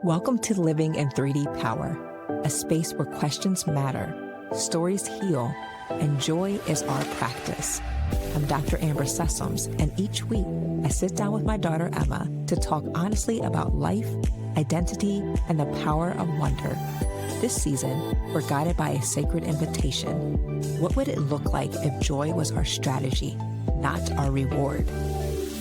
Welcome to Living in 3D Power, a space where questions matter, stories heal, and joy is our practice. I'm Dr. Amber Sessoms, and each week I sit down with my daughter Emma to talk honestly about life, identity, and the power of wonder. This season, we're guided by a sacred invitation. What would it look like if joy was our strategy, not our reward?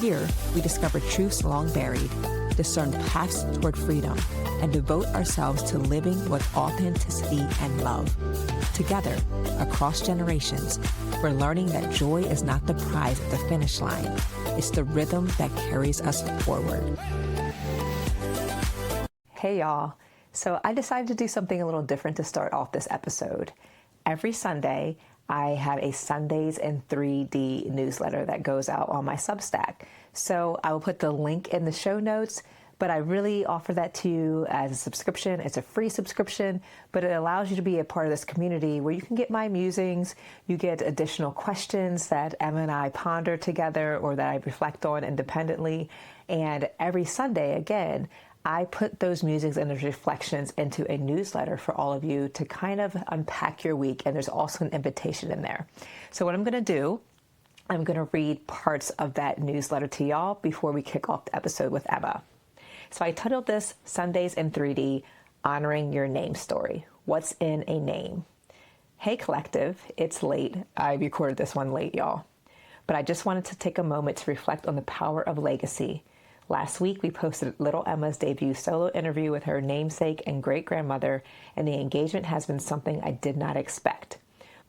Here, we discover truths long buried, discern paths toward freedom, and devote ourselves to living with authenticity and love. Together, across generations, we're learning that joy is not the prize at the finish line. It's the rhythm that carries us forward. Hey, y'all. So I decided to do something a little different to start off this episode. Every Sunday, I have a Sundays in 3D newsletter that goes out on my Substack. So I will put the link in the show notes, but I really offer that to you as a subscription. It's a free subscription, but it allows you to be a part of this community where you can get my musings, you get additional questions that Emma and I ponder together or that I reflect on independently. And every Sunday, again, I put those musings and those reflections into a newsletter for all of you to kind of unpack your week. And there's also an invitation in there. So what I'm going to do, I'm going to read parts of that newsletter to y'all before we kick off the episode with Emma. So I titled this Sundays in 3D, Honoring Your Name Story. What's in a name? Hey collective, it's late. I recorded this one late, y'all. But I just wanted to take a moment to reflect on the power of legacy. Last week, we posted little Emma's debut solo interview with her namesake and great-grandmother, and the engagement has been something I did not expect.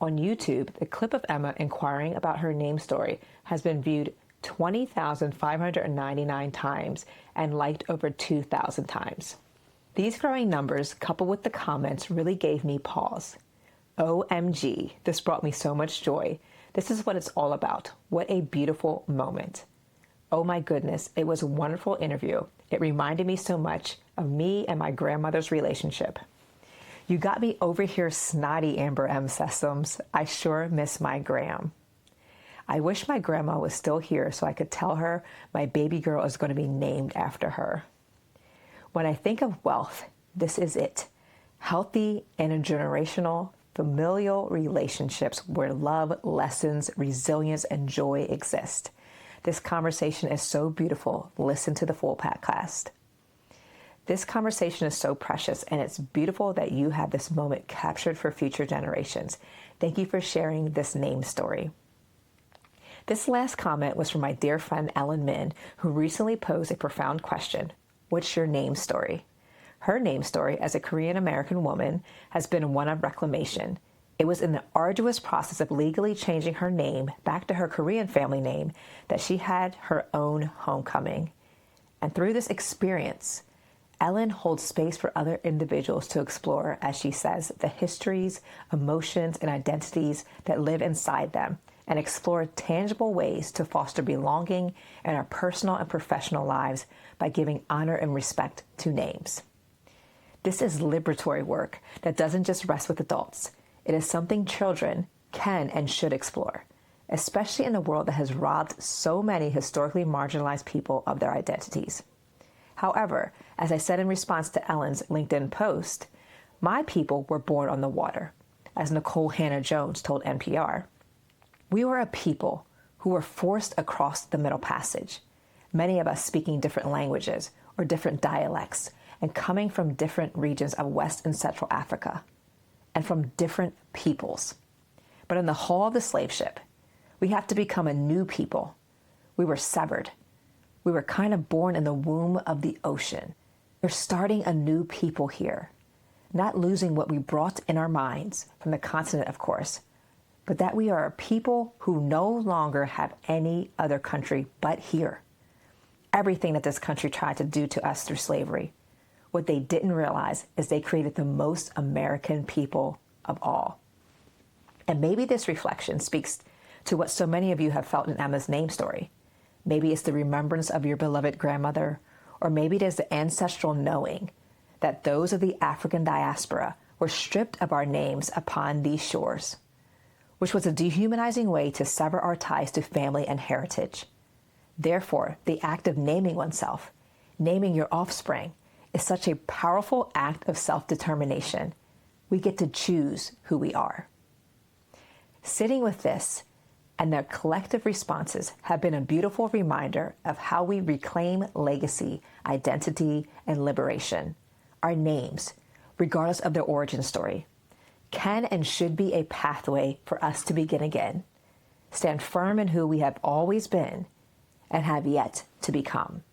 On YouTube, the clip of Emma inquiring about her name story has been viewed 20,599 times and liked over 2,000 times. These growing numbers, coupled with the comments, really gave me pause. OMG, this brought me so much joy. This is what it's all about. What a beautiful moment. Oh my goodness, it was a wonderful interview. It reminded me so much of me and my grandmother's relationship. You got me over here snotty, Amber M. Sessoms. I sure miss my gram. I wish my grandma was still here so I could tell her my baby girl is going to be named after her. When I think of wealth, this is it. Healthy, intergenerational, familial relationships where love, lessons, resilience, and joy exist. This conversation is so beautiful. Listen to the full podcast. This conversation is so precious, and it's beautiful that you have this moment captured for future generations. Thank you for sharing this name story. This last comment was from my dear friend Ellen Min, who recently posed a profound question. What's your name story? Her name story as a Korean-American woman has been one of reclamation. It was in the arduous process of legally changing her name back to her Korean family name that she had her own homecoming. And through this experience, Ellen holds space for other individuals to explore, as she says, the histories, emotions, and identities that live inside them, and explore tangible ways to foster belonging in our personal and professional lives by giving honor and respect to names. This is liberatory work that doesn't just rest with adults. It is something children can and should explore, especially in a world that has robbed so many historically marginalized people of their identities. However, as I said in response to Ellen's LinkedIn post, my people were born on the water, as Nicole Hannah-Jones told NPR. We were a people who were forced across the Middle Passage, many of us speaking different languages or different dialects and coming from different regions of West and Central Africa, and from different peoples. But in the hull of the slave ship, we have to become a new people. We were severed. We were kind of born in the womb of the ocean. We're starting a new people here, not losing what we brought in our minds from the continent, of course, but that we are a people who no longer have any other country but here. Everything that this country tried to do to us through slavery, what they didn't realize is they created the most American people of all. And maybe this reflection speaks to what so many of you have felt in Emma's name story. Maybe it's the remembrance of your beloved grandmother, or maybe it is the ancestral knowing that those of the African diaspora were stripped of our names upon these shores, which was a dehumanizing way to sever our ties to family and heritage. Therefore, the act of naming oneself, naming your offspring, is such a powerful act of self-determination. We get to choose who we are. Sitting with this and their collective responses have been a beautiful reminder of how we reclaim legacy, identity, and liberation. Our names, regardless of their origin story, can and should be a pathway for us to begin again, stand firm in who we have always been and have yet to become.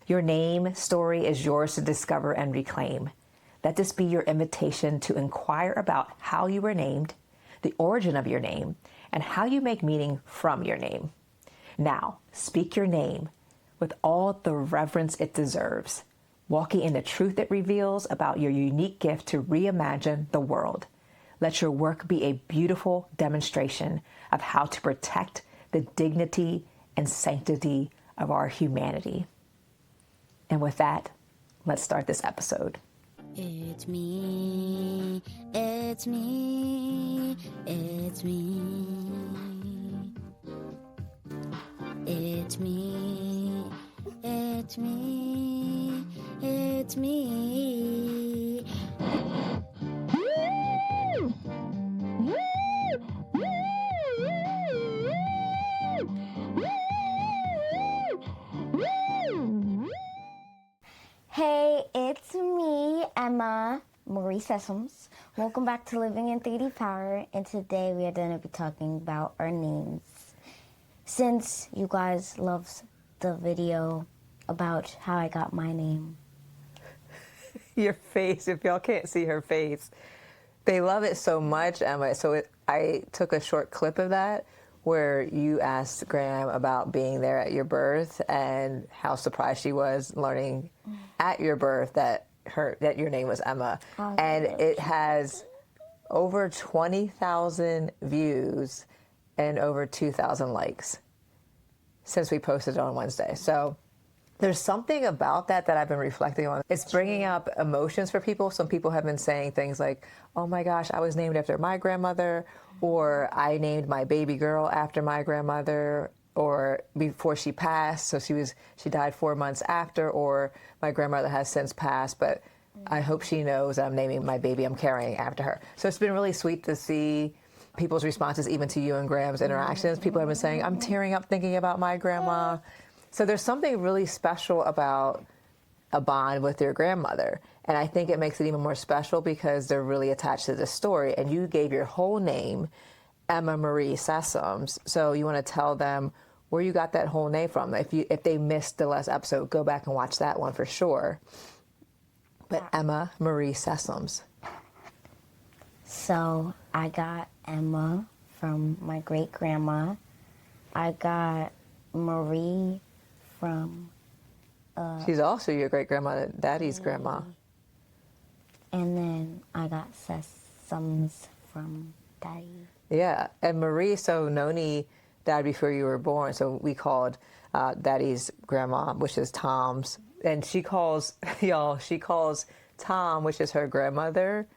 Your name story is yours to discover and reclaim. Let this be your invitation to inquire about how you were named, the origin of your name, and how you make meaning from your name. Now, speak your name with all the reverence it deserves, walking in the truth it reveals about your unique gift to reimagine the world. Let your work be a beautiful demonstration of how to protect the dignity and sanctity of our humanity. And with that, let's start this episode. It's me, it's me, it's me. It's me, it's me, it's me. Hey, it's me, Emma Marie Sessoms. Welcome back to Living in 3D Power, and today we are going to be talking about our names. Since you guys loved the video about how I got my name. Your face, if y'all can't see her face. They love it so much, Emma. I took a short clip of that where you asked Graham about being there at your birth and how surprised she was learning at your birth that your name was Emma. Oh, and it has over 20,000 views and over 2,000 likes since we posted it on Wednesday. So there's something about that I've been reflecting on. It's bringing up emotions for people. Some people have been saying things like, oh my gosh, I was named after my grandmother, or I named my baby girl after my grandmother, or before she passed, so she died 4 months after, or my grandmother has since passed, but I hope she knows I'm naming my baby I'm carrying after her. So it's been really sweet to see people's responses, even to you and Graham's interactions. People have been saying, I'm tearing up thinking about my grandma. So there's something really special about a bond with your grandmother. And I think it makes it even more special because they're really attached to the story. And you gave your whole name, Emma Marie Sessoms. So you want to tell them where you got that whole name from. If they missed the last episode, go back and watch that one for sure. But Emma Marie Sessoms. So I got Emma from my great grandma. I got Marie from She's also your great grandma, Daddy's grandma. And then I got Sessoms from Daddy. Yeah, and Marie, so Noni died before you were born, so we called Daddy's grandma, which is Tom's, and she calls Tom, which is her grandmother,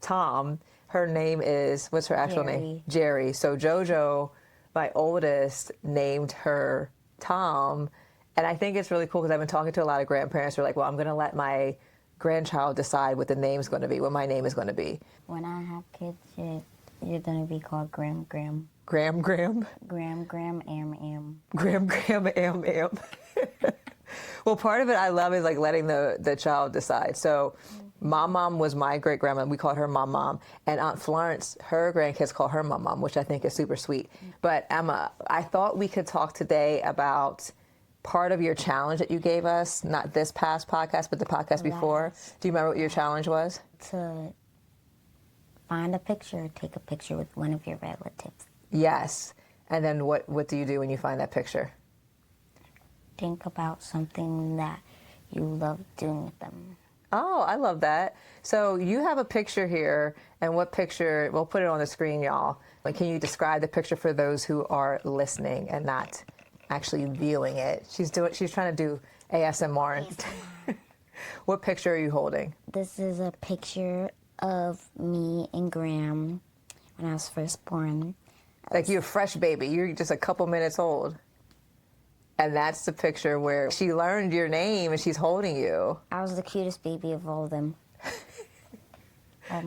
Tom. Her name is, what's her actual name? Jerry. So Jojo, my oldest, named her Tom. And I think it's really cool because I've been talking to a lot of grandparents who are like, well, I'm going to let my grandchild decide what the name's going to be, what my name is going to be. When I have kids, you're going to be called Gram. Gram? Am. Gram, am. Well, part of it I love is like letting the child decide. So Mom was my great grandma. We called her Mom. And Aunt Florence, her grandkids call her Mom, which I think is super sweet. But Emma, I thought we could talk today about part of your challenge that you gave us, not this past podcast, but the podcast before. Do you remember what your challenge was? To find a picture, take a picture with one of your relatives. Yes. And then what do you do when you find that picture? Think about something that you love doing with them. Oh, I love that. So you have a picture here, and what picture, we'll put it on the screen, y'all. Like, can you describe the picture for those who are listening and not actually viewing it? She's trying to do ASMR. What picture are you holding? This is a picture of me and Graham when I was first born. Like you're a fresh baby. You're just a couple minutes old. And that's the picture where she learned your name and she's holding you. I was the cutest baby of all of them.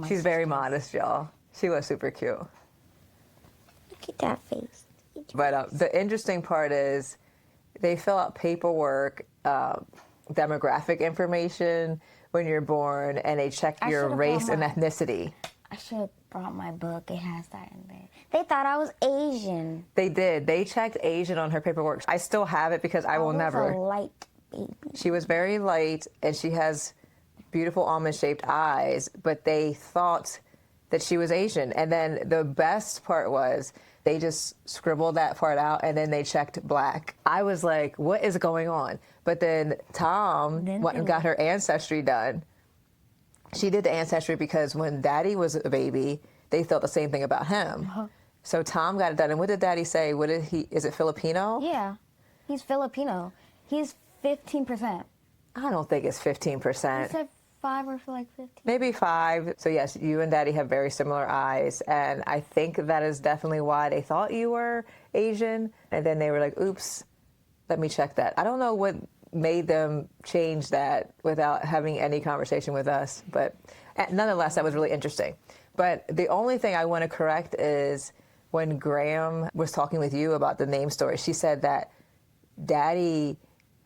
She's very modest, y'all. She was super cute. Look at that face. But the interesting part is they fill out paperwork, demographic information when you're born, and they check your race and ethnicity. I should have brought my book. It has that in there. They thought I was Asian. They did. They checked Asian on her paperwork. I still have it because I will never. I was a light baby. She was very light, and she has beautiful almond-shaped eyes, but they thought that she was Asian. And then the best part was they just scribbled that part out, and then they checked black. I was like, what is going on? But then Tom went and got her ancestry done. She did the ancestry because when Daddy was a baby, they thought the same thing about him. So Tom got it done. And what did Daddy say? What did he? Is it Filipino? Yeah, he's Filipino. He's 15%. I don't think it's 15%. He said 5 or like 15. Maybe 5. So yes, you and Daddy have very similar eyes, and I think that is definitely why they thought you were Asian. And then they were like, "Oops, let me check that." I don't know what made them change that without having any conversation with us, but nonetheless, that was really interesting. But the only thing I want to correct is when Graham was talking with you about the name story, she said that Daddy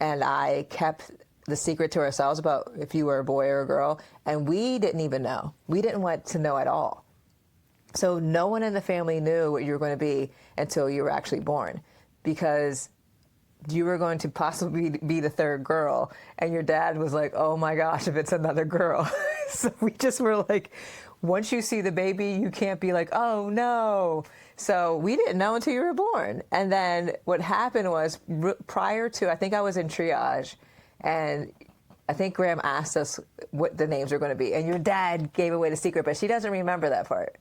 and I kept the secret to ourselves about if you were a boy or a girl, and we didn't even know. We didn't want to know at all. So no one in the family knew what you were going to be until you were actually born, because you were going to possibly be the third girl, and your dad was like, oh my gosh, if it's another girl. So we just were like, once you see the baby, you can't be like, oh no. So we didn't know until you were born. And then what happened was prior to, I think I was in triage, and I think Graham asked us what the names were going to be, and your dad gave away the secret, but she doesn't remember that part,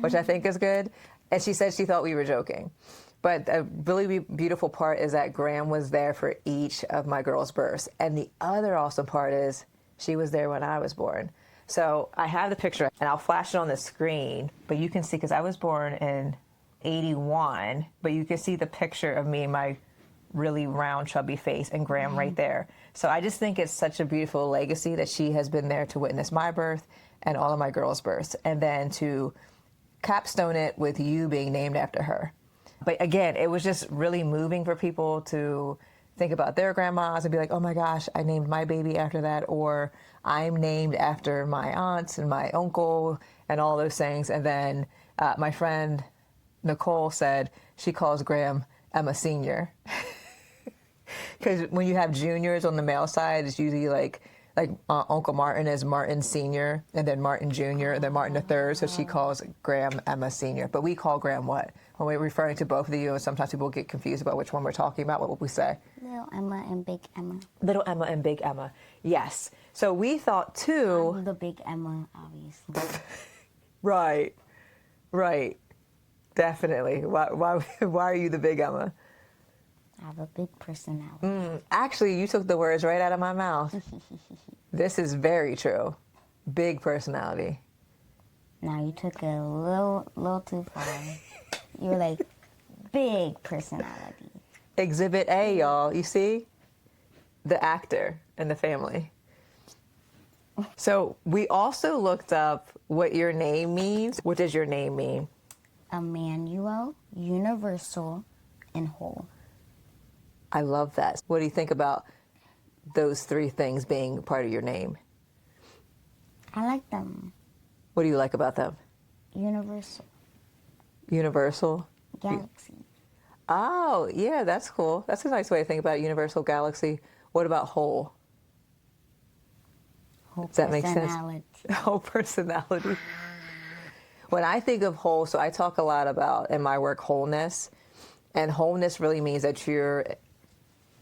which I think is good. And she said she thought we were joking. But a really beautiful part is that Graham was there for each of my girls' births. And the other awesome part is she was there when I was born. So I have the picture, and I'll flash it on the screen, but you can see, because I was born in 81, but you can see the picture of me, my really round, chubby face, and Graham right there. So I just think it's such a beautiful legacy that she has been there to witness my birth and all of my girls' births, and then to capstone it with you being named after her. But again, it was just really moving for people to think about their grandmas and be like, oh my gosh, I named my baby after that, or I'm named after my aunts and my uncle and all those things. And then my friend Nicole said she calls Graham Emma Sr. Because when you have juniors on the male side, it's usually like Uncle Martin is Martin Sr., and then Martin Jr., and then Martin III, so she calls Graham Emma Sr. But we call Graham what? When we're referring to both of you, and sometimes people get confused about which one we're talking about, what would we say? Little Emma and Big Emma. Little Emma and Big Emma, yes. So we thought too... I'm the Big Emma, obviously. Right, definitely. Why are you the Big Emma? I have a big personality. Actually, you took the words right out of my mouth. This is very true. Big personality. Now you took it a little too far. You were like, big personality. Exhibit A, y'all. You see? The actor in the family. So we also looked up what your name means. What does your name mean? Emmanuel, universal, and whole. I love that. What do you think about those 3 things being part of your name? I like them. What do you like about them? Universal. Universal? Galaxy. Oh, yeah, that's cool. That's a nice way to think about it. Universal galaxy. What about whole? Whole Does that make sense? Whole personality. When I think of whole, so I talk a lot about, in my work, wholeness. And wholeness really means that you're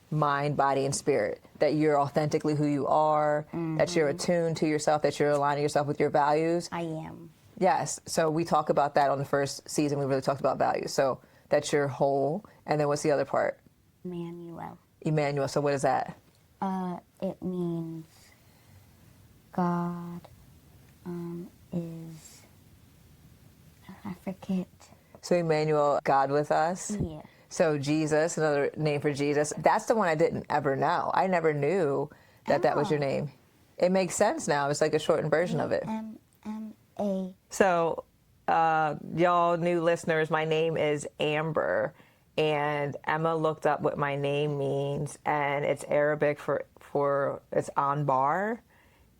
mind, body, and spirit, that you're authentically who you are, that you're attuned to yourself, that you're aligning yourself with your values. I am. Yes. So we talk about that on the first season. We really talked about values. So that you're whole. And then what's the other part? Emmanuel. Emmanuel. So what is that? It means God is, I forget. So Emmanuel, God with us? Yeah. So Jesus, another name for Jesus. That's the one I didn't ever know. I never knew that that was your name. It makes sense now. It's like a shortened version of it. A-M-M-A. So, y'all new listeners, my name is Amber, and Emma looked up what my name means, and it's Arabic for it's Anbar,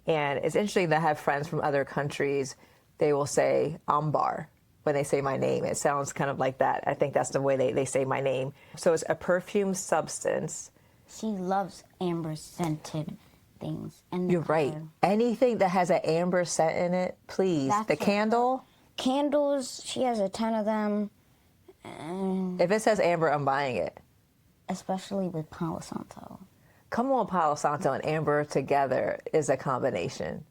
and it's interesting that I have friends from other countries. They will say Ambar when they say my name. It sounds kind of like that. I think that's the way they say my name. So it's a perfume substance. She loves amber scented things. And You're right. Anything that has an amber scent in it, please. The candle. Candles, she has a ton of them. And If it says amber, I'm buying it. especially with Palo Santo. Come on, Palo Santo and amber together is a combination.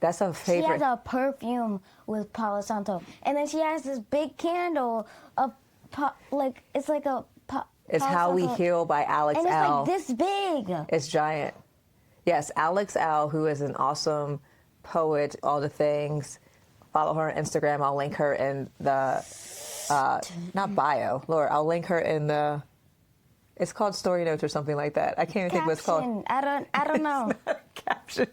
That's a She favorite. has a perfume with Palo Santo. And then she has this big candle of, it's like a... It's Palo How We Santo. Heal by Alex And it's L. like this big. It's giant. Yes, Alex L., who is an awesome poet, all the things. Follow her on Instagram. I'll link her in the, not bio, Lord, I'll link her in the, it's called Story Notes or something like that. I can't even think what it's called. I don't know. Caption.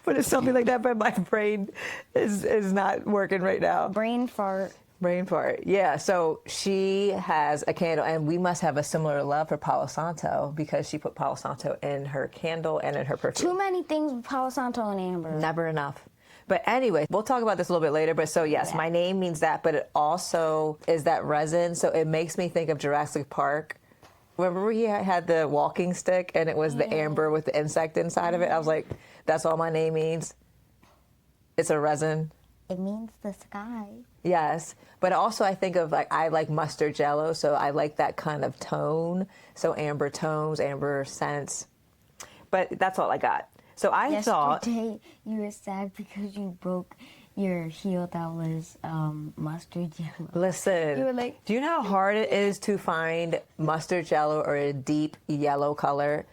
But it's something like that, but my brain is not working right now. Brain fart. Brain fart. Yeah, so she has a candle, and we must have a similar love for Palo Santo because she put Palo Santo in her candle and in her perfume. Too many things with Palo Santo and amber. Never enough. But anyway, we'll talk about this a little bit later. But so yes, Yeah. my name means that, but it also is that resin. So it makes me think of Jurassic Park. Remember he had the walking stick and it was the amber with the insect inside of it? I was like, that's all my name means. It's a resin. It means the sky. Yes. But also I think of I like mustard jello. So I like that kind of tone. So amber tones, amber scents. But that's all I got. So I thought... Yesterday, you were sad because you broke your heel that was mustard jello. Listen, You were like- do you know how hard it is to find mustard jello or a deep yellow color,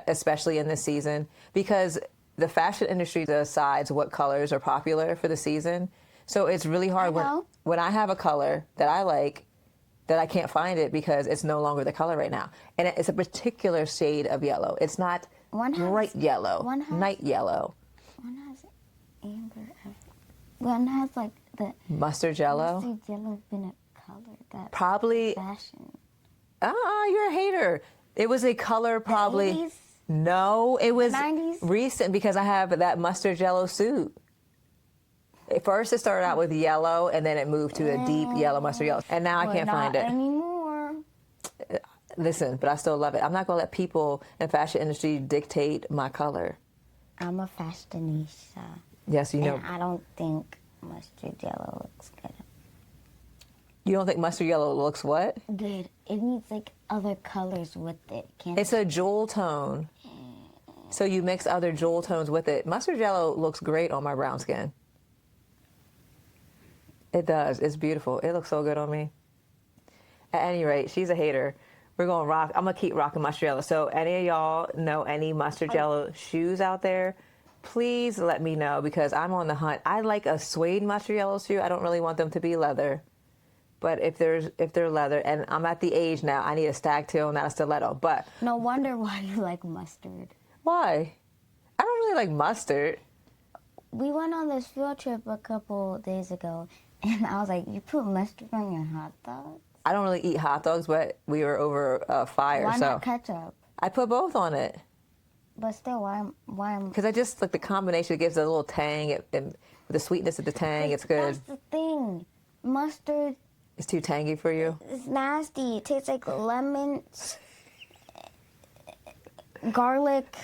especially in this season? Because the fashion industry decides what colors are popular for the season. So it's really hard when I have a color that I like, that I can't find it because it's no longer the color right now. And it's a particular shade of yellow. It's not bright yellow, night yellow. One has amber. One has like the Mustard jello? mustard jello been a color that Probably. fashion. You're a hater. It was a color probably. 80s? No, it was 90s? recent because I have that mustard jello suit. At first it started out with yellow and then it moved to a deep yellow mustard yellow. And now I can't find it. Not anymore. Listen, but I still love it. I'm not going to let people in fashion industry dictate my color. I'm a fashionista. Yes, you know. And I don't think mustard yellow looks good. You don't think mustard yellow looks what? Good. It needs like other colors with it. Can't It's a jewel tone. So you mix other jewel tones with it. Mustard yellow looks great on my brown skin. It does. It's beautiful. It looks so good on me. At any rate, she's a hater. We're going to rock. I'm going to keep rocking mustard yellow. So any of y'all know any mustard yellow shoes out there? Please let me know because I'm on the hunt. I like a suede mustard yellow shoe. I don't really want them to be leather. But if they're leather, and I'm at the age now, I need a stagtail, not a stiletto. But No wonder why you like mustard. why? I don't really like mustard. We went on this field trip a couple days ago, and I was like, "You put mustard on your hot dog? I don't really eat hot dogs, but we were over a fire, Why so not ketchup? I put both on it. But still, why? Because I just like the combination. It gives a little tang, and the sweetness of the tang, it's good. That's the thing. Mustard It's too tangy for you. is nasty. It tastes like lemon, garlic.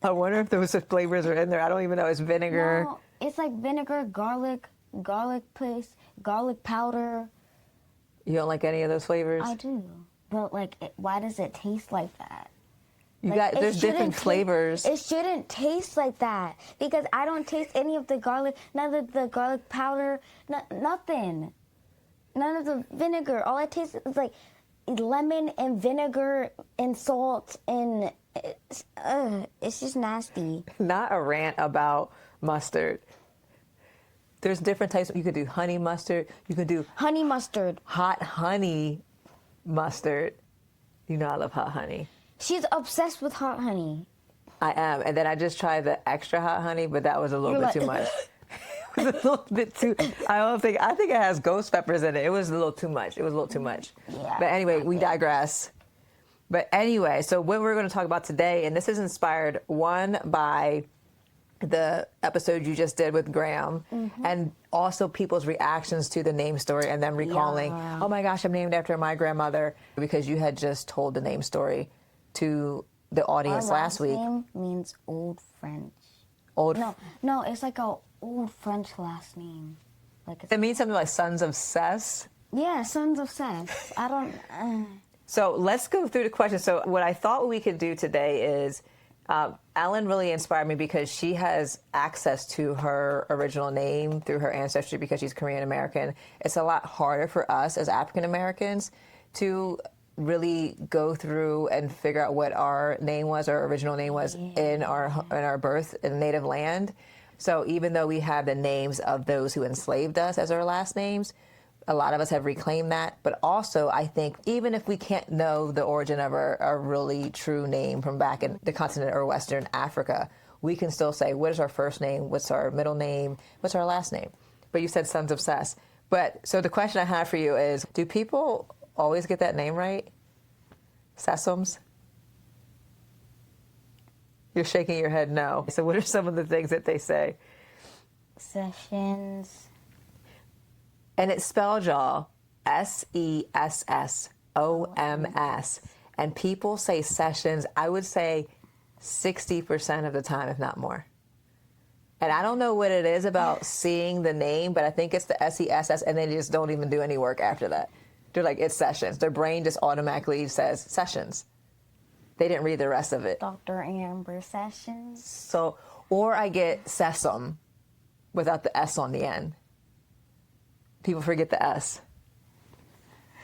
I wonder if those flavors are in there. I don't even know. It's vinegar. No, it's like vinegar, garlic paste, garlic powder. You don't like any of those flavors? I do. But like, why does it taste like that? You Like, it there's different shouldn't ta- flavors. It shouldn't taste like that because I don't taste any of the garlic, none of the garlic powder, nothing. None of the vinegar. All I taste is like lemon and vinegar and salt and it's just nasty. Not a rant about mustard. There's different types. You could do honey mustard. You could do Honey mustard. hot honey mustard. You know I love hot honey. She's obsessed with hot honey. I am. And then I just tried the extra hot honey, but that was a little bit too much. It was a little bit too, I think it has ghost peppers in it. It was a little too much. Yeah, But anyway, we digress. But anyway, so what we're going to talk about today, and this is inspired, one, by the episode you just did with Graham, and also people's reactions to the name story and them recalling, oh my gosh, I'm named after my grandmother, because you had just told the name story to the audience last week. Name means old French. No, it's like a old French last name. Like It means something like Sons of Cess. Yeah, Sons of Seth. I don't. So let's go through the questions. So what I thought we could do today is, Ellen really inspired me because she has access to her original name through her ancestry because she's Korean American. It's a lot harder for us as African Americans to really go through and figure out what our name was, our original name was in our birth and native land. So even though we have the names of those who enslaved us as our last names, a lot of us have reclaimed that. But also, I think even if we can't know the origin of our really true name from back in the continent or Western Africa, we can still say, what is our first name? What's our middle name? What's our last name? But you said Sons of Cess. But so the question I have for you is, do people always get that name right? Sessoms? You're shaking your head no. So what are some of the things that they say? Sessions. And it's spelled, y'all, Sessoms. And people say sessions, I would say 60% of the time, if not more. And I don't know what it is about seeing the name, but I think it's the SESS, and they just don't even do any work after that. They're like, it's sessions. Their brain just automatically says sessions. They didn't read the rest of it. Dr. Amber Sessions. So, or I get sesame without the S on the end. People forget the S.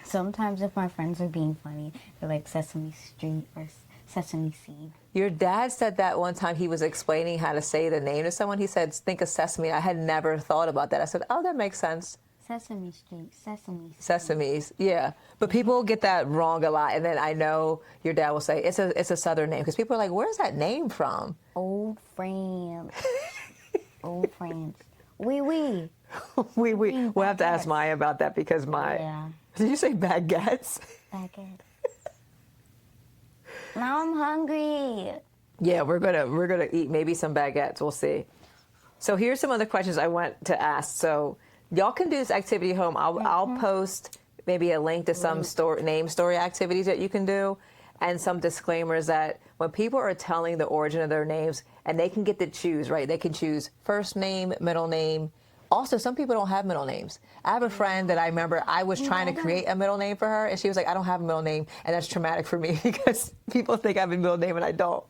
Sometimes if my friends are being funny, they're like Sesame Street or Sesame Seed. Your dad said that one time he was explaining how to say the name to someone. He said, think of sesame. I had never thought about that. I said, oh, that makes sense. Sesame Street, Sesame Seed. Sesames, yeah. But people get that wrong a lot. And then I know your dad will say, it's a Southern name. Because people are like, where's that name from? Old France. Old France. Oui, oui. We'll have to ask Maya about that because Yeah. Did you say baguettes? Baguette. Now I'm hungry. Yeah, we're gonna eat maybe some baguettes. We'll see. So here's some other questions I want to ask. So y'all can do this activity at home. I'll post maybe a link to some name story activities that you can do, and some disclaimers that when people are telling the origin of their names, and they can get to choose, right? They can choose first name, middle name. Also, some people don't have middle names. I have a friend that I remember I was trying to create a middle name for her, and she was like, I don't have a middle name, and that's traumatic for me because people think I have a middle name and I don't.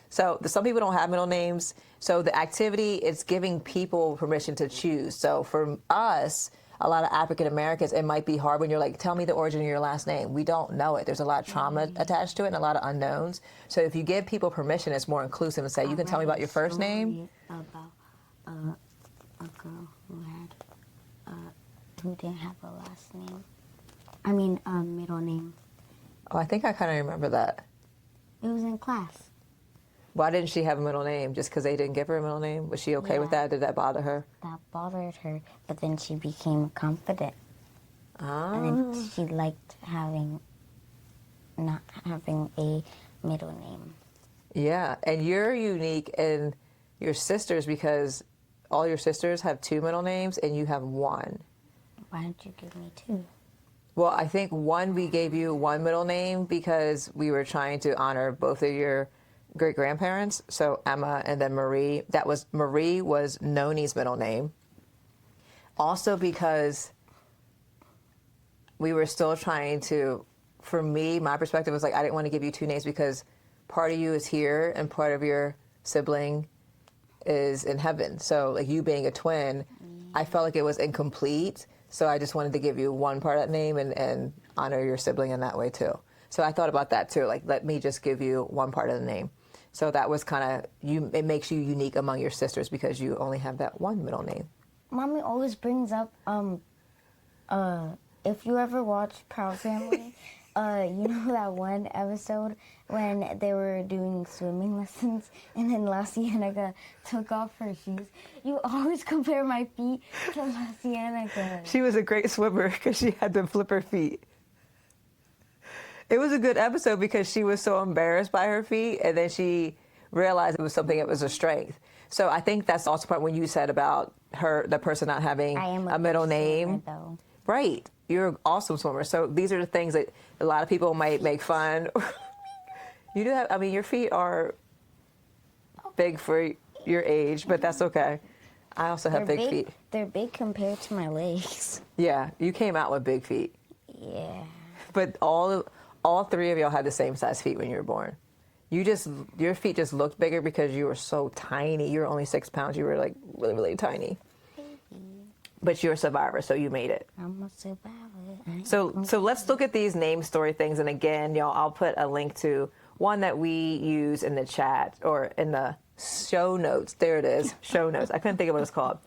So some people don't have middle names. So the activity is giving people permission to choose. So for us, a lot of African Americans, it might be hard when you're like, tell me the origin of your last name. We don't know it. There's a lot of trauma attached to it and a lot of unknowns. So if you give people permission, it's more inclusive and say, you can tell me about your first name. About a girl who didn't have a last name. I mean, middle name. Oh, I think I kind of remember that. It was in class. Why didn't she have a middle name? Just because they didn't give her a middle name? Was she okay with that? Did that bother her? That bothered her, but then she became confident. Ah. And then she liked not having a middle name. Yeah, and you're unique in your sisters because all your sisters have two middle names and you have one. Why didn't you give me two? Well, I think we gave you one middle name because we were trying to honor both of your great-grandparents, so Emma and then Marie. Marie was Noni's middle name. Also because we were still trying to, for me, my perspective was like, I didn't want to give you two names because part of you is here and part of your sibling is in heaven. So like you being a twin, I felt like it was incomplete. So I just wanted to give you one part of that name and honor your sibling in that way too. So I thought about that too. Like, let me just give you one part of the name. So that was kind of, it makes you unique among your sisters because you only have that one middle name. Mommy always brings up if you ever watch Proud Family, you know that one episode when they were doing swimming lessons and then La Cienega took off her shoes. You always compare my feet to La Cienega. She was a great swimmer because she had to flip her feet. It was a good episode because she was so embarrassed by her feet, and then she realized it was something that was a strength. So I think that's also part when you said about the person not having a middle name. Though. Right. You're an awesome swimmer. So these are the things that a lot of people might make fun. You do have, I mean, your feet are big for your age, but that's okay. I also have big feet. They're big compared to my legs. Yeah, you came out with big feet. Yeah. But all three of y'all had the same size feet when you were born. Your feet just looked bigger because you were so tiny. You were only 6 pounds. You were like really, really tiny. But you're a survivor, so you made it. I'm a survivor. So let's look at these name story things. And again, y'all, I'll put a link to one that we use in the chat or in the show notes. There it is, show notes. I couldn't think of what it's called.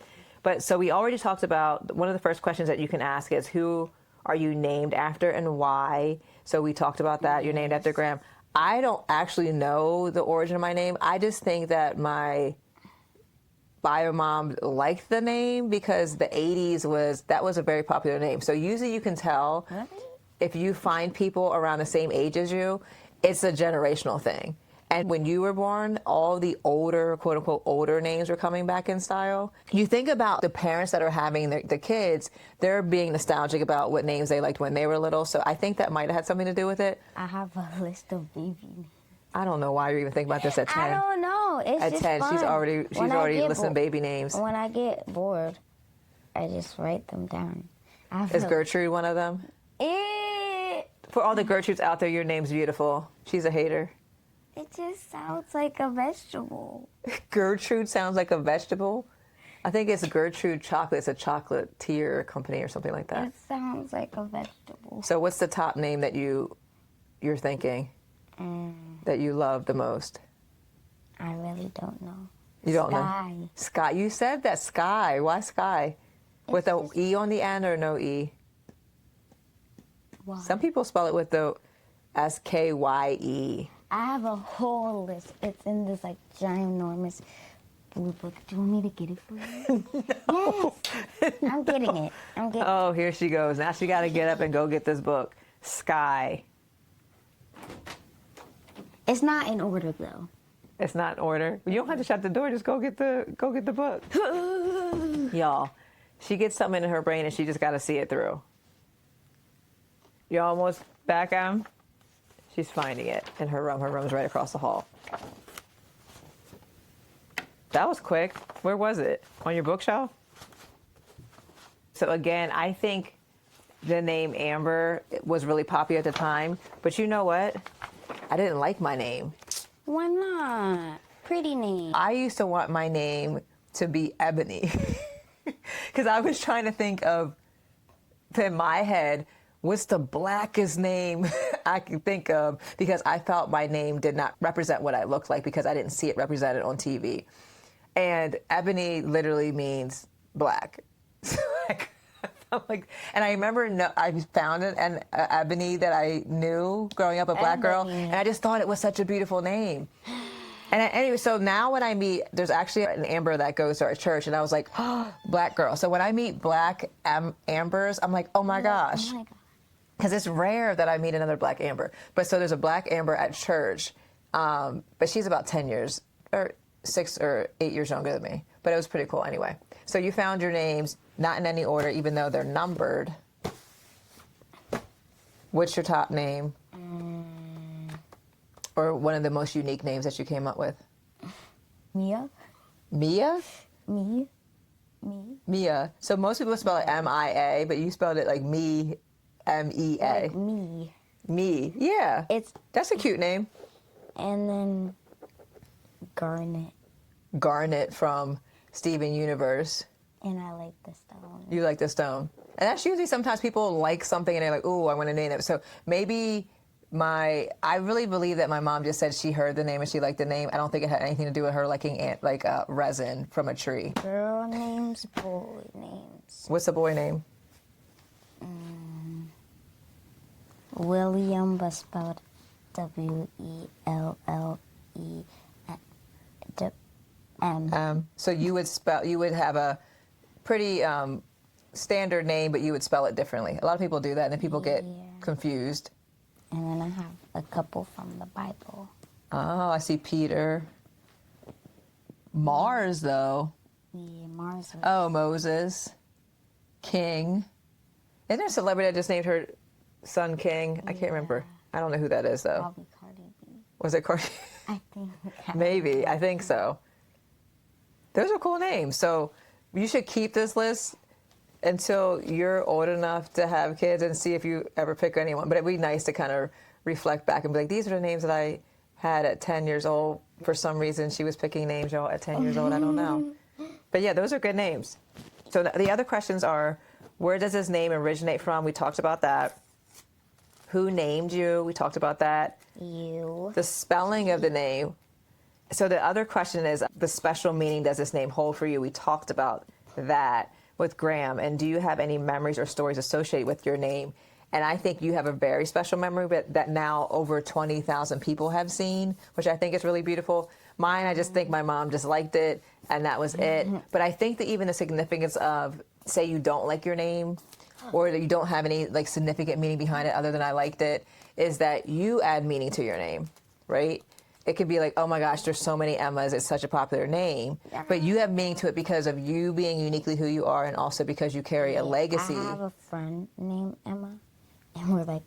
But so we already talked about one of the first questions that you can ask is who are you named after and why? So we talked about that. You're named after Graham. I don't actually know the origin of my name. I just think that my bio mom liked the name because the 80s was a very popular name. So usually you can tell if you find people around the same age as you, it's a generational thing. And when you were born, all the older, quote unquote, older names were coming back in style. You think about the parents that are having the kids, they're being nostalgic about what names they liked when they were little. So I think that might have had something to do with it. I have a list of baby names. I don't know why you're even thinking about this at 10. I don't know. It's at just 10, fun. she's already listening to baby names. When I get bored, I just write them down. Is Gertrude one of them? For all the Gertrudes out there, your name's beautiful. She's a hater. It just sounds like a vegetable. Gertrude sounds like a vegetable? I think it's Gertrude Chocolate. It's a chocolatier company or something like that. It sounds like a vegetable. So what's the top name that you're thinking that you love the most? I really don't know. You don't know? Sky. You said that Sky. Why Sky? With an E on the end or no E? Why? Some people spell it with the S-K-Y-E. I have a whole list. It's in this like ginormous blue book. Do you want me to get it for you? No. Yes. I'm getting it. Oh, here she goes. Now she got to get up and go get this book. Sky. It's not in order though. It's not in order. You don't have to shut the door. Just go get the book. Y'all, she gets something in her brain and she just got to see it through. You almost back on? She's finding it in her room. Her room's right across the hall. That was quick. Where was it? On your bookshelf? So again, I think the name Amber was really popular at the time. But you know what? I didn't like my name. Why not? Pretty name. I used to want my name to be Ebony. Because I was trying to think of, in my head, what's the blackest name I can think of? Because I felt my name did not represent what I looked like because I didn't see it represented on TV. And Ebony literally means black. So and I remember I found an Ebony that I knew growing up, a black girl, and I just thought it was such a beautiful name. And anyway, so now when I meet, there's actually an Amber that goes to our church, and I was like, oh, black girl. So when I meet black Ambers, I'm like, oh my gosh. Oh my God. Because it's rare that I meet another black Amber. But so there's a black Amber at church, but she's about 10 years, or 6 or 8 years younger than me. But it was pretty cool anyway. So you found your names, not in any order, even though they're numbered. What's your top name? Or one of the most unique names that you came up with? Mia. Mia? Me. Mia. So most people spell it M-I-A, but you spelled it like me, M-E-A. Like me. Me. Yeah. That's a cute name. And then Garnet. Garnet from Steven Universe. And I like the stone. You like the stone. And that's usually sometimes people like something and they're like, ooh, I want to name it. So maybe I really believe that my mom just said she heard the name and she liked the name. I don't think it had anything to do with her liking resin from a tree. Girl names, boy names. What's the boy name? William, but spelled W-E-L-L-E-M. So you would have a pretty standard name, but you would spell it differently. A lot of people do that, and then people get confused. And then I have a couple from the Bible. Oh, I see Peter. Mars, though. Yeah, Mars. Oh, Moses. King. Isn't there a celebrity that just named her son King? I can't remember. I don't know who that is, though. Probably Cardi B. Was it Cardi? I think. Maybe. I think so. Those are cool names. So you should keep this list until you're old enough to have kids and see if you ever pick anyone. But it'd be nice to kind of reflect back and be like, these are the names that I had at 10 years old. For some reason, she was picking names, y'all, at 10 years old. I don't know. But yeah, those are good names. So the other questions are, where does this name originate from? We talked about that. Who named you? We talked about that. You. The spelling of the name. So the other question is, the special meaning does this name hold for you? We talked about that with Graham. And do you have any memories or stories associated with your name? And I think you have a very special memory that now over 20,000 people have seen, which I think is really beautiful. Mine, I just think my mom just liked it, and that was it. But I think that even the significance of, say you don't like your name, or that you don't have any like significant meaning behind it other than I liked it, is that you add meaning to your name, right? It could be like, oh my gosh, there's so many Emmas, it's such a popular name. But you have meaning to it because of you being uniquely who you are, and also because you carry a legacy. I have a friend named Emma, and we're like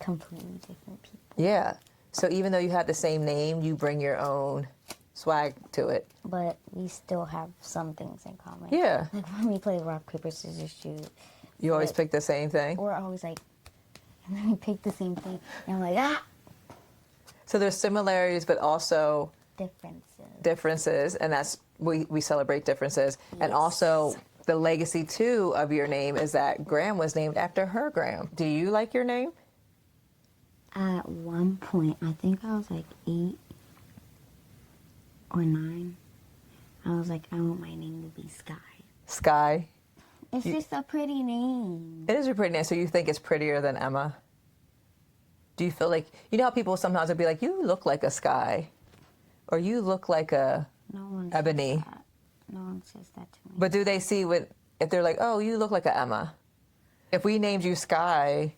completely different people. Yeah. So even though you have the same name, you bring your own swag to it. But we still have some things in common. Yeah. Like when we play rock, paper, scissors, shoot. You always pick the same thing? We're always like, and then we pick the same thing. And I'm like, ah! So there's similarities, but also Differences. And that's, we celebrate differences. Yes. And also the legacy, too, of your name is that Graham was named after her Graham. Do you like your name? At one point, I think I was like 8 or 9. I was like, I want my name to be Sky. Sky? It's just a pretty name. It is a pretty name. So you think it's prettier than Emma? Do you feel like, you know how people sometimes will be like, you look like a Sky, or you look like a Ebony? No one says that to me. But do they see if they're like, oh, you look like a Emma? If we named you Sky,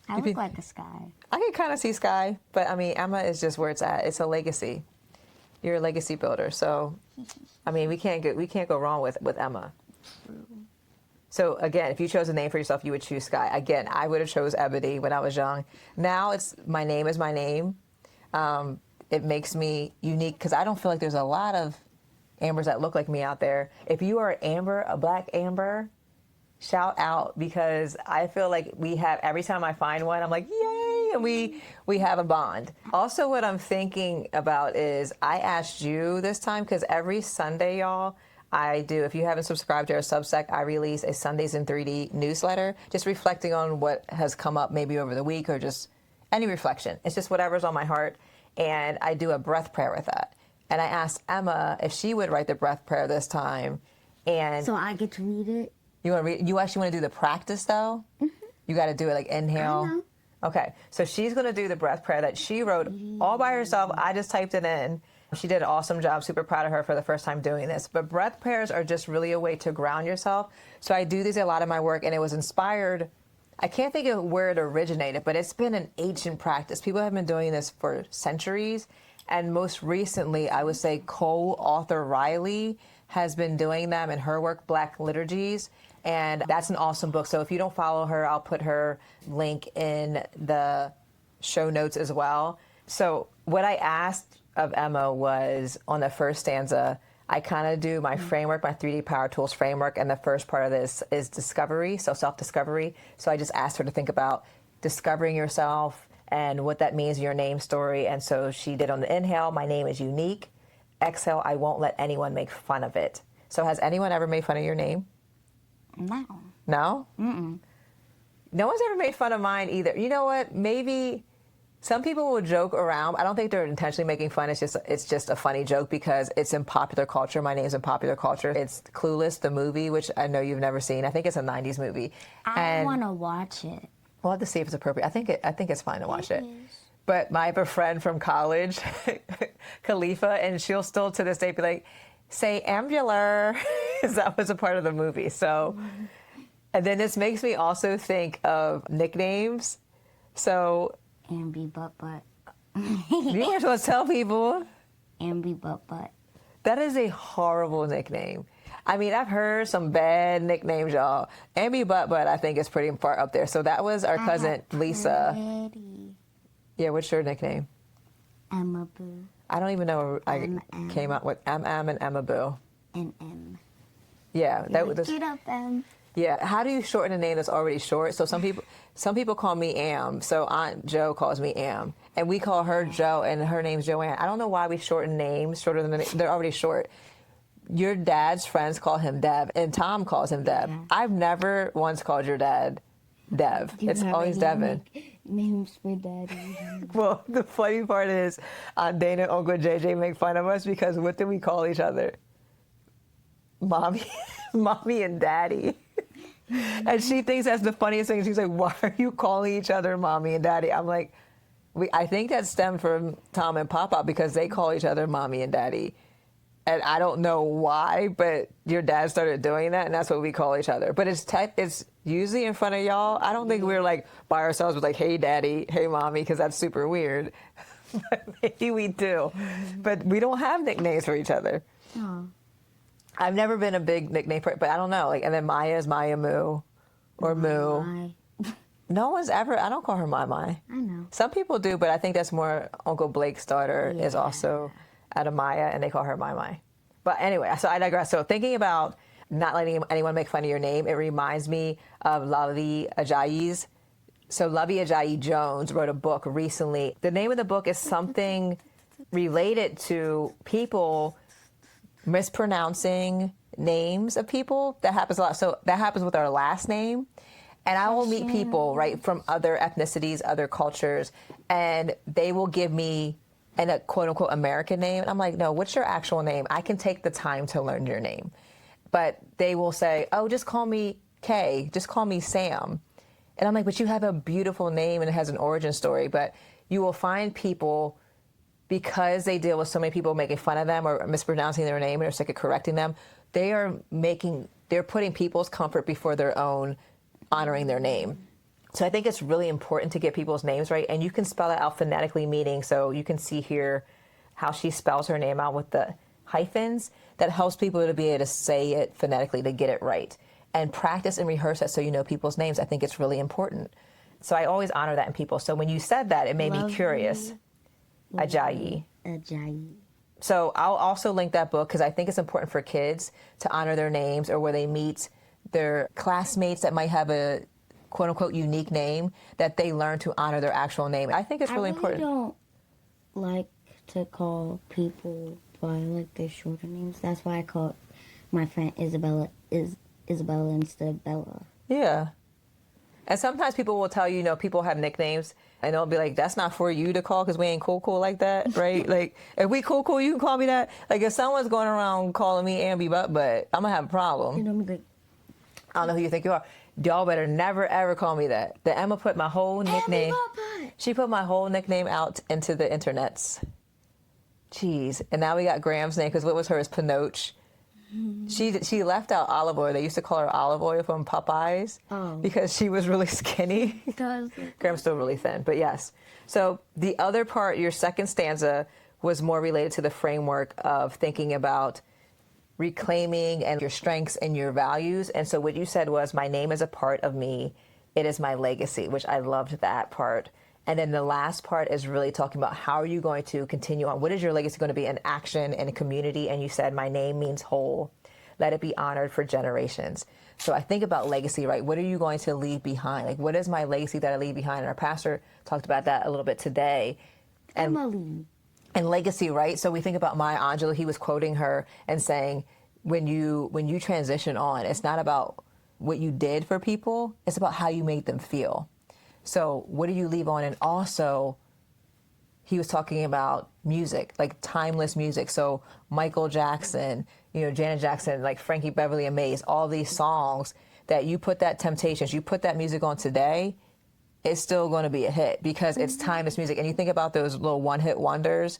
I look like a Sky. I can kind of see Sky, but I mean, Emma is just where it's at. It's a legacy. You're a legacy builder, so I mean, we can't go wrong with Emma. True. So again, if you chose a name for yourself, you would choose Sky. Again, I would have chose Ebony when I was young. Now it's my name is my name. It makes me unique because I don't feel like there's a lot of Ambers that look like me out there. If you are Amber, a black Amber, shout out, because I feel like we have, every time I find one, I'm like, yay, and we have a bond. Also, what I'm thinking about is I asked you this time because every Sunday, y'all, I do, if you haven't subscribed to our Substack, I release a Sundays in 3D newsletter, just reflecting on what has come up maybe over the week or just any reflection. It's just whatever's on my heart. And I do a breath prayer with that. And I asked Emma if she would write the breath prayer this time. And so I get to read it? You want to read? You actually want to do the practice, though? Mm-hmm. You got to do it like inhale. I know. Okay. So she's going to do the breath prayer that she wrote all by herself. I just typed it in. She did an awesome job. Super proud of her for the first time doing this. But breath prayers are just really a way to ground yourself. So I do these a lot in my work, and it was inspired. I can't think of where it originated, but it's been an ancient practice. People have been doing this for centuries. And most recently, I would say co-author Riley has been doing them in her work, Black Liturgies. And that's an awesome book. So if you don't follow her, I'll put her link in the show notes as well. So what I asked of Emma was, on the first stanza, I kind of do my framework, my 3D Power Tools framework, and the first part of this is discovery, so self-discovery. So I just asked her to think about discovering yourself and what that means in your name story. And so she did on the inhale, my name is unique. Exhale, I won't let anyone make fun of it. So has anyone ever made fun of your name? No. No? Mm-mm. No one's ever made fun of mine either. You know what? Maybe some people will joke around. I don't think they're intentionally making fun. It's just a funny joke because it's in popular culture. My name's in popular culture. It's Clueless, the movie, which I know you've never seen. I think it's a 90s movie. I want to watch it. We'll have to see if it's appropriate. I think it's fine to watch it. But I have a friend from college, Khalifa, and she'll still to this day be like, say ambular, because that was a part of the movie. So, and then this makes me also think of nicknames. So, Ambi Butt Butt. you weren't supposed to tell people. Ambi Butt Butt. That is a horrible nickname. I mean, I've heard some bad nicknames, y'all. Ambi Butt Butt, I think, is pretty far up there. So that was our cousin, Lisa. Pretty. Yeah, what's your nickname? Emma Boo. I don't even know. I came out with MM and Emma Boo. And M. Yeah, Get up, M. Yeah. How do you shorten a name that's already short? So some people call me Am. So Aunt Joe calls me Am, and we call her Joe, and her name's Joanne. I don't know why we shorten names shorter than they're already short. Your dad's friends call him Dev, and Tom calls him Deb. Yeah. I've never once called your dad Dev. It's always Devin. Names for daddy. Well, the funny part is, Aunt Dana and Uncle JJ make fun of us because what do we call each other? Mommy, mommy and daddy. And she thinks that's the funniest thing. She's like, why are you calling each other mommy and daddy? I'm like, I think that stemmed from Tom and Papa because they call each other mommy and daddy. And I don't know why, but your dad started doing that, and that's what we call each other. But it's usually in front of y'all. I don't think we're like by ourselves with like, hey daddy, hey mommy, because that's super weird. But maybe we do. But we don't have nicknames for each other. Oh. I've never been a big nickname for it, but I don't know. Like, and then Maya is Maya Moo or Moo. No one's ever, I don't call her Mai Mai. I know. Some people do, but I think that's more Uncle Blake's daughter is also out of Maya, and they call her Mai Mai. But anyway, so I digress. So thinking about not letting anyone make fun of your name, it reminds me of Lavi Ajayi's. So Lavi Ajayi Jones wrote a book recently. The name of the book is something related to people mispronouncing names of people. That happens a lot. So that happens with our last name. And I will meet people, right, from other ethnicities, other cultures, and they will give me a quote-unquote American name. And I'm like, no, what's your actual name? I can take the time to learn your name. But they will say, oh, just call me Kay. Just call me Sam. And I'm like, but you have a beautiful name and it has an origin story. But you will find people, because they deal with so many people making fun of them or mispronouncing their name or sick of correcting them, they're putting people's comfort before their own honoring their name. So I think it's really important to get people's names right, and you can spell it out phonetically, meaning, so you can see here how she spells her name out with the hyphens. That helps people to be able to say it phonetically, to get it right. And practice and rehearse that so you know people's names. I think it's really important. So I always honor that in people. So when you said that, it made me curious. Ajayi. Ajayi. So I'll also link that book because I think it's important for kids to honor their names, or where they meet their classmates that might have a quote-unquote unique name, that they learn to honor their actual name. I think it's really important. I don't like to call people by like their shorter names. That's why I call my friend Isabella instead of Bella. Yeah. And sometimes people will tell you, people have nicknames, and they'll be like, that's not for you to call because we ain't cool like that, right? Like, if we cool, you can call me that. Like, if someone's going around calling me Ambi Butt Butt, I'm going to have a problem. You know me like, I don't know who you think you are. Y'all better never, ever call me that. The Emma put my whole nickname. She put my whole nickname out into the internets. Jeez. And now we got Graham's name, because what was hers? Pinoche. She left out olive oil. They used to call her olive oil from Popeyes because she was really skinny. Graham's still really thin, but yes. So the other part, your second stanza, was more related to the framework of thinking about reclaiming and your strengths and your values. And so what you said was, my name is a part of me. It is my legacy, which I loved that part. And then the last part is really talking about how are you going to continue on? What is your legacy going to be in action and community? And you said, my name means whole. Let it be honored for generations. So I think about legacy, right? What are you going to leave behind? Like, what is my legacy that I leave behind? And our pastor talked about that a little bit today. And legacy, right? So we think about Maya Angelou. He was quoting her and saying, when you transition on, it's not about what you did for people. It's about how you made them feel. So what do you leave on? And also, he was talking about music, like timeless music. So Michael Jackson, Janet Jackson, like Frankie Beverly and Maze, all these songs that you put that Temptations, you put that music on today, it's still going to be a hit because it's timeless music. And you think about those little one-hit wonders,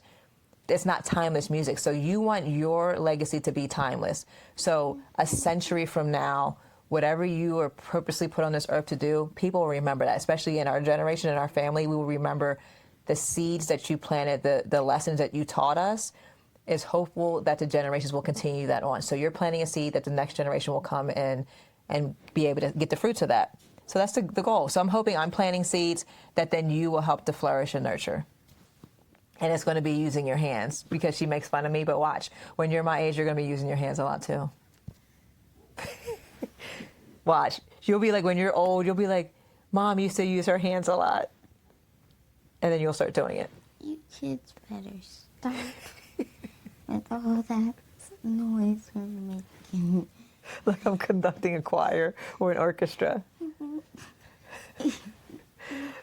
it's not timeless music. So you want your legacy to be timeless. So a century from now, whatever you are purposely put on this earth to do, people will remember that, especially in our generation, in our family. We will remember the seeds that you planted, the lessons that you taught us. It's hopeful that the generations will continue that on. So you're planting a seed that the next generation will come in and be able to get the fruits of that. So that's the goal. So I'm hoping I'm planting seeds that then you will help to flourish and nurture. And it's going to be using your hands, because she makes fun of me, but watch. When you're my age, you're going to be using your hands a lot too. Watch. You'll be like, when you're old, you'll be like, Mom used to use her hands a lot. And then you'll start doing it. You kids better stop with all that noise you're making. Like I'm conducting a choir or an orchestra.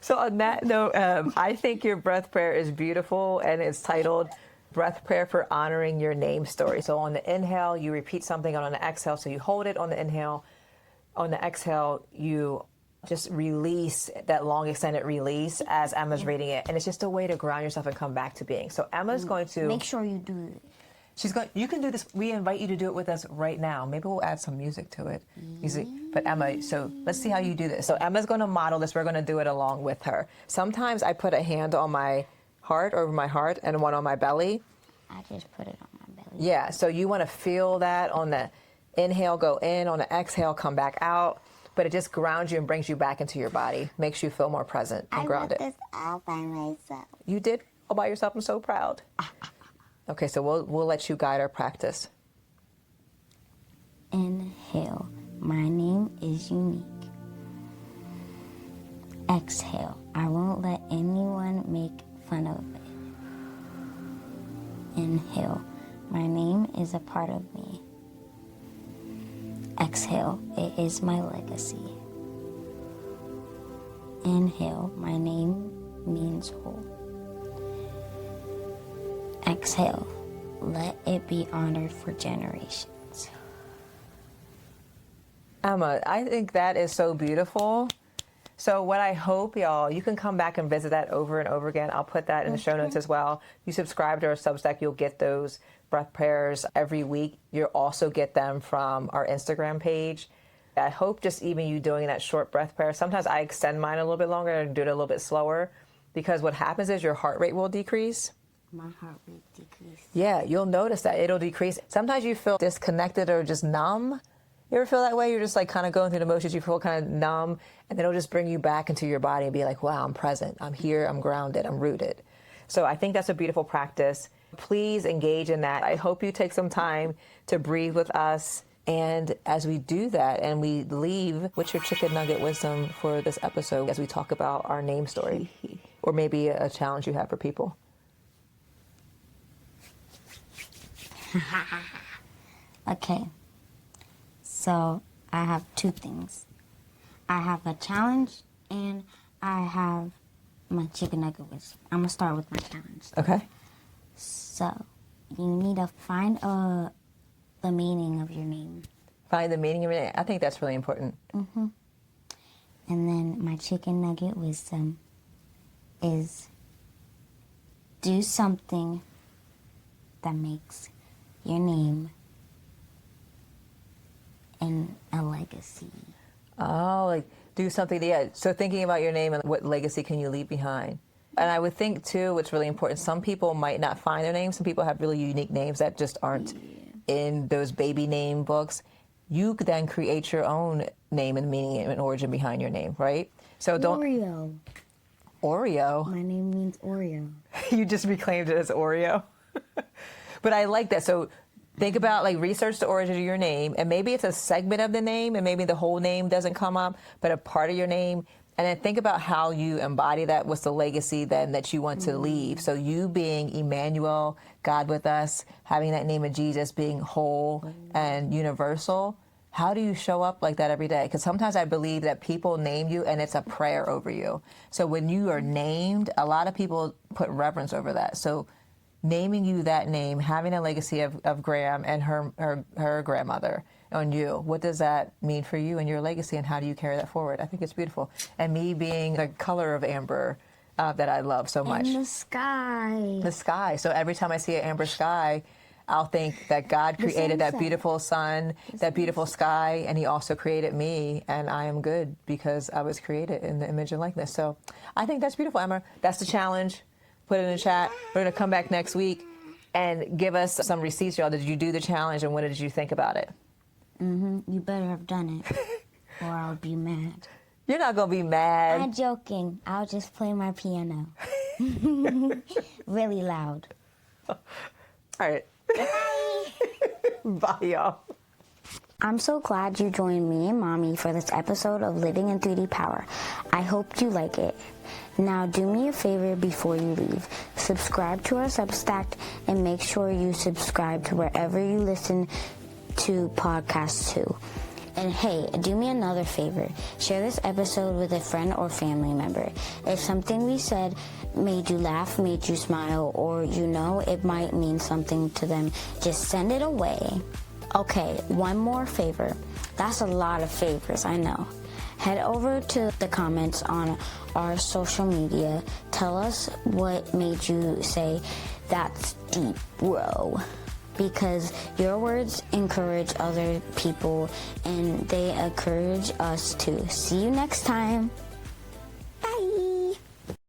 So on that note, I think your breath prayer is beautiful, and it's titled Breath Prayer for Honoring Your Name Story. So on the inhale, you repeat something, and on the exhale, so you hold it on the inhale. On the exhale, you just release that long extended release as Emma's reading it. And it's just a way to ground yourself and come back to being. So Emma's going to... Make sure you do it. You can do this. We invite you to do it with us right now. Maybe we'll add some music to it. Music. But Emma, so let's see how you do this. So Emma's going to model this. We're going to do it along with her. Sometimes I put a hand on my heart, over my heart, and one on my belly. I just put it on my belly. Yeah, so you want to feel that on the inhale, go in, on the exhale, come back out. But it just grounds you and brings you back into your body, makes you feel more present and grounded. I wrote this all by myself. You did all by yourself? I'm so proud. Okay, so we'll let you guide our practice. Inhale, my name is unique. Exhale, I won't let anyone make fun of it. Inhale, my name is a part of me. Exhale, it is my legacy. Inhale, my name means whole. Exhale, let it be honored for generations. Emma, I think that is so beautiful. So what I hope, y'all, you can come back and visit that over and over again. I'll put that in the show notes as well. You subscribe to our Substack, you'll get those breath prayers every week. You'll also get them from our Instagram page. I hope just even you doing that short breath prayer. Sometimes I extend mine a little bit longer and do it a little bit slower, because what happens is your heart rate will decrease. My heart rate decreased. Yeah, you'll notice that it'll decrease. Sometimes you feel disconnected or just numb. You ever feel that way? You're just like kind of going through the motions. You feel kind of numb, and then it'll just bring you back into your body and be like, wow, I'm present. I'm here. I'm grounded. I'm rooted. So I think that's a beautiful practice. Please engage in that. I hope you take some time to breathe with us. And as we do that and we leave, what's your chicken nugget wisdom for this episode as we talk about our name story? Or maybe a challenge you have for people? Okay, so I have two things. I have a challenge and I have my chicken nugget wisdom. I'm gonna start with my challenge. Okay. So you need to find the meaning of your name. Find the meaning of it. I think that's really important. Mm-hmm. And then my chicken nugget wisdom is do something that makes your name and a legacy. Oh, like do something. Yeah. So thinking about your name and what legacy can you leave behind. And I would think too, what's really important, some people might not find their name. Some people have really unique names that just aren't in those baby name books. You could then create your own name and meaning and origin behind your name, right? So don't. Oreo. Oreo. My name means Oreo. You just reclaimed it as Oreo. But I like that. So think about, like, research the origin of your name, and maybe it's a segment of the name, and maybe the whole name doesn't come up, but a part of your name. And then think about how you embody that. What's the legacy then that you want to leave? So you being Emmanuel, God with us, having that name of Jesus, being whole and universal. how do you show up like that every day? Because sometimes I believe that people name you and it's a prayer over you. So when you are named, a lot of people put reverence over that. So naming you that name, having a legacy of Graham and her grandmother on you, what does that mean for you and your legacy, and how do you carry that forward? I think it's beautiful. And me being the color of amber that I love so much. And the sky. The sky. So every time I see an amber sky, I'll think that God created that beautiful sun, that beautiful sky, and he also created me, and I am good because I was created in the image and likeness. So I think that's beautiful, Emma. That's the challenge. Put it in the chat. We're going to come back next week and give us some receipts, y'all. Did you do the challenge, and what did you think about it? You better have done it, or I'll be mad. You're not going to be mad. I'm joking. I'll just play my piano. Really loud. All right. Bye, y'all. I'm so glad you joined me and Mommy for this episode of Living in 3D Power. I hope you like it. Now do me a favor before you leave. Subscribe to our Substack and make sure you subscribe to wherever you listen to podcasts too. And hey, do me another favor. Share this episode with a friend or family member. If something we said made you laugh, made you smile, or it might mean something to them, just send it away. Okay, one more favor. That's a lot of favors, I know. Head over to the comments on our social media. Tell us what made you say, "That's deep, bro." Because your words encourage other people and they encourage us too. See you next time.